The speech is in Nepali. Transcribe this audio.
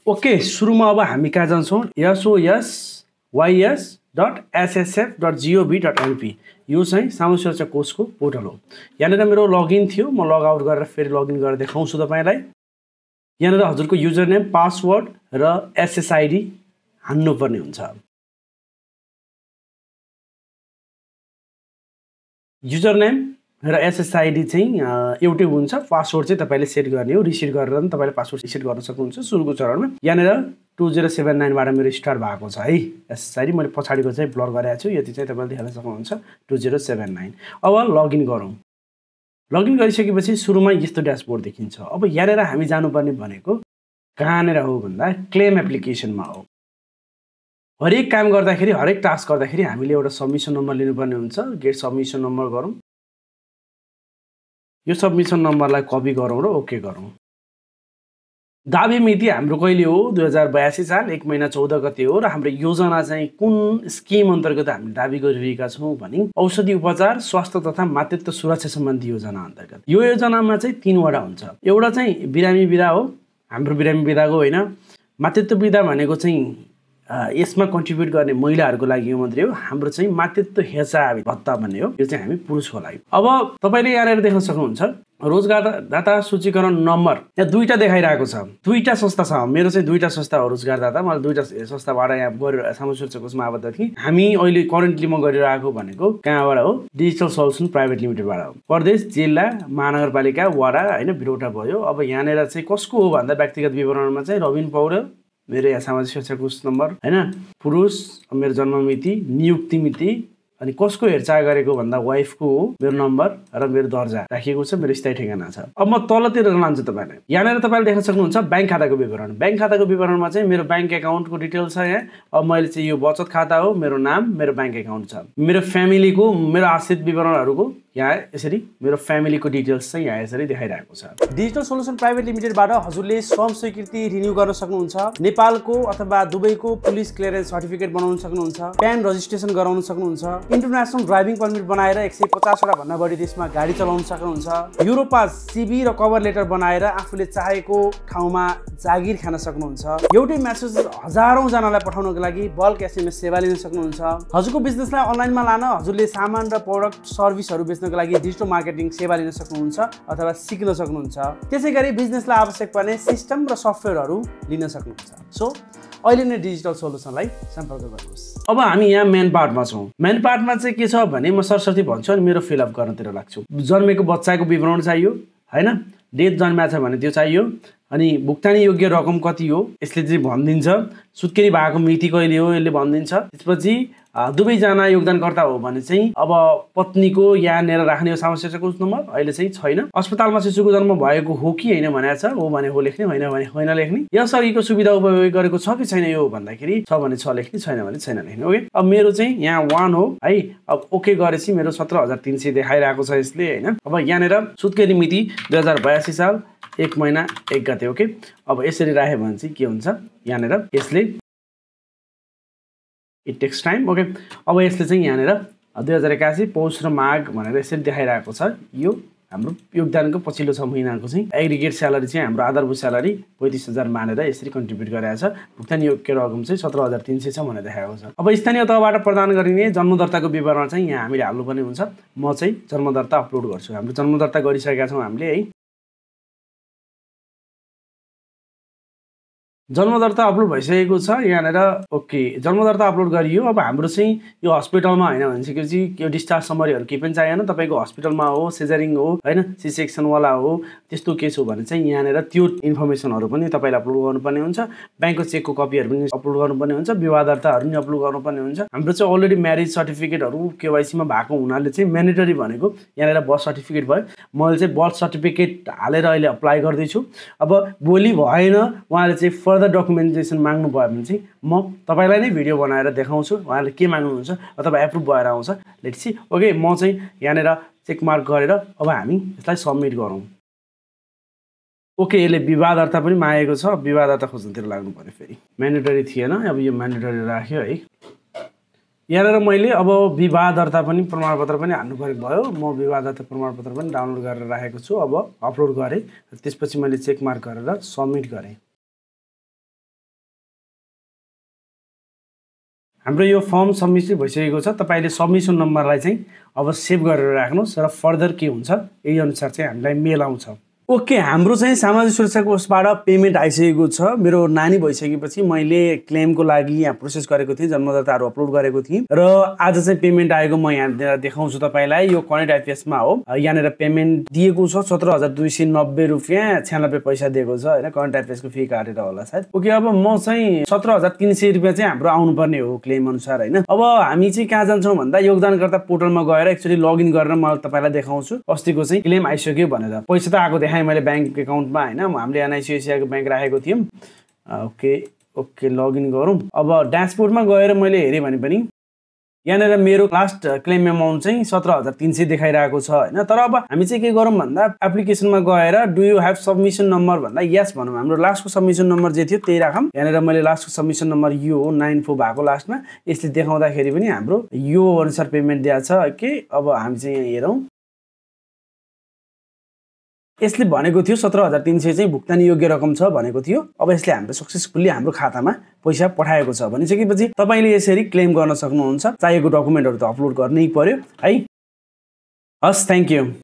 ओके, सुरुमा अब हामी कहाँ जान्छौँ, sos.ys.ssf.gov.np यो चाहिँ सामाजिक सुरक्षा कोषको पोर्टल हो। यहाँनिर मेरो लगइन थियो, म लग आउट गरेर फेरि लगइन गरेर देखाउँछु तपाईलाई। यहाँनिर हजुरको युजर नेम, पासवर्ड र एसएसआइडी हान्नुपर्ने हुन्छ। युजर नेम र एसएसआइडी चाहिँ एउटै हुन्छ, पासवर्ड चाहिँ तपाईले सेट गर्ने हो। रिसेट गरेर पनि तपाईले पासवर्ड रिसेट गर्न सक्नुहुन्छ सुरुको चरणमा। यहाँनिर 2079 बाट मेरो स्टार्ट भएको छ है एसएसआइडी। मैले पछाडिको चाहिँ ब्लर गरेको छु, यति चाहिँ तपाईले देख्न सक्नुहुन्छ 2079। अब लगइन गरौँ। लगइन गरिसकेपछि सुरुमा यस्तो ड्यासबोर्ड देखिन्छ। अब यहाँनिर हामी जानुपर्ने भनेको कहाँनिर हो भन्दा क्लेम एप्लिकेसनमा हो। हरेक काम गर्दाखेरि, हरेक टास्क गर्दाखेरि हामीले एउटा सबमिसन नम्बर लिनुपर्ने हुन्छ। गेट सबमिसन नम्बर गरौँ। यो सबमिसन नम्बरलाई कपी गरौँ र ओके गरौँ। दाबी मिति हाम्रो कहिले हो, 2082 साल 1 महिना 14 गते हो र हाम्रो योजना चाहिँ कुन स्किम अन्तर्गत हामी दाबी गरिरहेका छौँ भने औषधि उपचार, स्वास्थ्य तथा मातृत्व सुरक्षा सम्बन्धी योजना अन्तर्गत। यो योजनामा चाहिँ 3 वटा हुन्छ। एउटा चाहिँ बिरामी बिदा हो, हाम्रो बिरामी बिदाको होइन। मातृत्व बिदा भनेको चाहिँ यसमा कन्ट्रिब्युट गर्ने महिलाहरूको लागि यो मात्रै हो। हाम्रो चाहिँ मातृत्व हेरचाह भत्ता भन्ने हो, यो चाहिँ हामी पुरुषको लागि। अब तपाईले यहाँनिर देख्न सक्नुहुन्छ रोजगारदाता सूचीकरण नम्बर यहाँ 2टा देखाइरहेको छ। 2टा संस्था छ, मेरो चाहिँ 2टा संस्था हो रोजगारदाता। मैले 2टा संस्थाबाट यहाँ गरेर सामाजिक सुरक्षा कोषमा आबद्ध थिएँ। हामी अहिले करेन्टली म गरिरहेको भनेको कहाँबाट हो, डिजिटल सल्युसन प्राइभेट लिमिटेडबाट हो। प्रदेश, जिल्ला, महानगरपालिका, वडा हैन, बिरौटा भयो। अब यहाँनिर चाहिँ कसको हो भन्दा व्यक्तिगत विवरणमा चाहिँ रबिन पौडेल, मेरो यहाँ सामाजिक सुरक्षा कोष नम्बर हैन, पुरुष, मेरो जन्म मिति, नियुक्ति मिति, अनि कसको हेरचाह गरेको भन्दा वाइफको हो, मेरो नम्बर र मेरो दर्जा राखिएको छ, मेरो स्थायी ठेगाना छ। अब म तलतिर लान्छु तपाईलाई। यहाँनिर तपाईले देख्न सक्नुहुन्छ बैंक खाताको विवरण। बैंक खाताको विवरणमा चाहिँ मेरो बैंक एकाउन्टको डिटेल छ यहाँ। अब मैले चाहिँ यो बचत खाता हो, मेरो नाम, मेरो बैंक एकाउन्ट छ। मेरो फ्यामिलीको, मेरो आश्रित विवरणहरूको यहाँ यसरी मेरो फ्यामिलीको डिटेल्स चाहिँ यहाँ यसरी देखाइरहेको छ। डिजिटल सोल्युसन प्राइभेट लिमिटेडबाट हजुरले श्रम स्वीकृति रिन्यू गर्न सक्नुहुन्छ। नेपालको अथवा दुबईको पुलिस क्लियरेन्स सर्टिफिकेट बनाउन सक्नुहुन्छ। प्यान रजिस्ट्रेसन गराउन सक्नुहुन्छ। इन्टरनेसनल ड्राइभिङ पर्मिट बनाएर 150 वटा भन्दा बढी देशमा गाडी चलाउन सक्नुहुन्छ। युरोपास सिभी र कभर लेटर बनाएर आफूले चाहेको ठाउँमा जागिर खान सक्नुहुन्छ। एउटै मेसेज हजारौं जनालाई पठाउनको लागि बल्क एसएमएस सेवा लिन सक्नुहुन्छ। हजुरको बिजनेसलाई अनलाइनमा लान हजुरले सामान र प्रोडक्ट सर्भिसहरू बेच्नको लागि डिजिटल मार्केटिङ सेवा लिन सक्नुहुन्छ अथवा सिक्न सक्नुहुन्छ। त्यसैगरी बिजनेसलाई आवश्यक पर्ने सिस्टम र सफ्टवेयरहरू लिन सक्नुहुन्छ। सो अहिले नै डिजिटल सोल्युसनलाई सम्पर्क गर्नुहोस्। अब हामी यहाँ मेन पार्टमा छौँ। मेन पार्टमा चाहिँ के छ भने म सरसर्ती भन्छु अनि मेरो फिलअप गर्नतिर लाग्छु। जन्मेको बच्चाको विवरण चाहियो हैन, डेट जन्मेको छ भने त्यो चाहियो, अनि भुक्तानी योग्य रकम कति हो यसले चाहिँ भनिदिन्छ। सुत्केरी भएको मिति कहिले हो यसले भनिदिन्छ। त्यसपछि दुवैजना योगदानकर्ता हो भने चाहिँ अब पत्नीको यहाँनिर राख्ने हो सामाजिक सुरक्षा कोष नम्बर, अहिले चाहिँ छैन। अस्पतालमा शिशुको जन्म भएको हो कि होइन भनेको छ, हो भने हो लेख्ने, होइन भने होइन लेख्ने। यसअघिको सुविधा उपयोग गरेको छ कि छैन यो भन्दाखेरि छ भने छ लेख्ने, छैन भने छैन लेख्ने। ओके, अब मेरो चाहिँ यहाँ 1 हो है। अब ओके गरेपछि मेरो 17,300 देखाइरहेको छ यसले हैन। अब यहाँनिर सुत्केरी मिति 2082 साल 1 महिना 1 गते। ओके, अब यसरी राख्यो भने चाहिँ के हुन्छ, यहाँनिर यसले इट टेक्स टाइम। ओके, अब यसले चाहिँ यहाँनिर 2081 पौष र माघ भनेर यसरी देखाइरहेको छ। यो हाम्रो योगदानको पछिल्लो 6 महिनाको चाहिँ एग्रिगेट स्यालेरी चाहिँ हाम्रो आधारभूत स्यालेरी 35,000 मानेर यसरी कन्ट्रिब्युट गरेको छ। भुक्तानी योग्य रकम चाहिँ 17,300 छ भनेर देखाएको छ। अब स्थानीय तहबाट प्रदान गरिने जन्मदर्ताको विवरण चाहिँ यहाँ हामीले हाल्नुपर्ने हुन्छ। म चाहिँ जन्मदर्ता अपलोड गर्छु। हाम्रो जन्मदर्ता गरिसकेका छौँ हामीले है। जन्मदर्ता अपलोड भइसकेको छ यहाँनिर। ओके, जन्मदर्ता अपलोड गरियो। अब हाम्रो चाहिँ यो हस्पिटलमा हैन भनेपछि यो डिस्चार्ज समरीहरू केही पनि चाहिएन। तपाईको हस्पिटलमा हो, सिजरिङ हो हैन, सी सेक्सन वाला हो, त्यस्तो केस हो भने चाहिँ यहाँनिर त्यो इन्फर्मेसनहरू पनि तपाईले अपलोड गर्नुपर्ने हुन्छ। बैंकको चेकको कपीहरू पनि अपलोड गर्नुपर्ने हुन्छ। विवाह दर्ताहरू पनि अपलोड गर्नुपर्ने हुन्छ। हाम्रो चाहिँ अलरेडी म्यारेज सर्टिफिकेटहरू केवाइसी मा भएको हुनाले चाहिँ म्यान्डेटरी भनेको यहाँनिर बर्थ सर्टिफिकेट भयो। मैले चाहिँ बर्थ सर्टिफिकेट हालेर अहिले अप्लाई गर्दै छु। अब भोलि भएन उहाँले चाहिँ फर्दर डकुमेन्टेसन माग्नु भयो भने चाहिँ म तपाईलाई नै भिडियो बनाएर देखाउँछु उहाँले के माग्नुहुन्छ अथवा एप्रुभ भएर आउँछ। Let's see. ओके, म चाहिँ यहाँनिर चेक मार्क गरेर अब हामी यसलाई सबमिट गरौँ। ओके, यसले विवाह दर्ता पनि मागेको छ। विवाह दर्ता खोज्नतिर लाग्नु पर्यो। फेरि म्यान्डेटरी थिएन, अब यो म्यान्डेटरी राख्यो है। यहाँनिर मैले अब विवाह दर्ता पनि प्रमाणपत्र पनि हाल्नु पर्ने भयो। म विवाह दर्ता प्रमाणपत्र पनि डाउनलोड गरेर राखेको छु। अब अपलोड गरेँ, त्यसपछि मैले चेक मार्क गरेर सबमिट गरेँ। हाम्रो यो फर्म सबमिट भइसकेको छ। तपाईले सबमिसन नम्बरलाई चाहिँ अब सेभ गरेर राख्नुहोस् र फर्दर के हुन्छ यही अनुसार चाहिँ हामीलाई मेल आउँछ। ओके, हाम्रो चाहिँ सामाजिक सुरक्षा कोषबाट पेमेन्ट आइसकेको छ। मेरो नानी भइसकेपछि मैले क्लेमको लागि यहाँ प्रोसेस गरेको थिएँ, जन्मदत्ताहरू अपलोड गरेको थिएँ र आज चाहिँ पेमेन्ट आएको म यहाँ देखाउँछु तपाईँलाई। यो कनेक्ट आइपिएसमा हो। यहाँनिर पेमेन्ट दिएको छ 17,290 रुपियाँ 96 पैसा दिएको छ होइन। कनेक्ट आइपिएसको फी काटेर होला सायद। ओके, अब म चाहिँ 17,300 रुपियाँ चाहिँ हाम्रो आउनुपर्ने हो क्लेम अनुसार होइन। अब हामी चाहिँ कहाँ जान्छौँ भन्दा योगदानकर्ता पोर्टलमा गएर एक्चुअली लगइन गरेर म तपाईँलाई देखाउँछु अस्तिको चाहिँ क्लेम आइसक्यो भनेर। पैसा त आएको देखाएँ मैले ब्याङ्क एकाउन्टमा होइन। हामीले एनआइसिआइसिआईको ब्याङ्क राखेको थियौँ। ओके लगइन गरौँ। अब ड्यासबोर्डमा गएर मैले हेरेँ भने पनि यहाँनिर मेरो लास्ट क्लेम एमाउन्ट चाहिँ 17,300 देखाइरहेको छ होइन। तर अब हामी चाहिँ के गरौँ भन्दा एप्लिकेसनमा गएर do you have submission number भन्दा यस भनौँ। हाम्रो लास्टको सबमिसन नम्बर जे थियो त्यही राखौँ। यहाँनिर मैले लास्टको सबमिसन नम्बर यो 94 भएको लास्टमा यसले देखाउँदाखेरि पनि हाम्रो यो अनुसार पेमेन्ट दिएको छ के। अब हामी चाहिँ यहाँ हेरौँ, यसले भनेको थियो 17,300 चाहिँ भुक्तानी योग्य रकम छ भनेको थियो। अब यसले हाम्रो सक्सेसफुल्ली हाम्रो खातामा पैसा पठाएको छ भनिसकेपछि तपाईँले यसरी क्लेम गर्न सक्नुहुन्छ। चाहिएको डकुमेन्टहरू त अपलोड गर्नै पर्यो है। हस्, थ्याङ्क यू।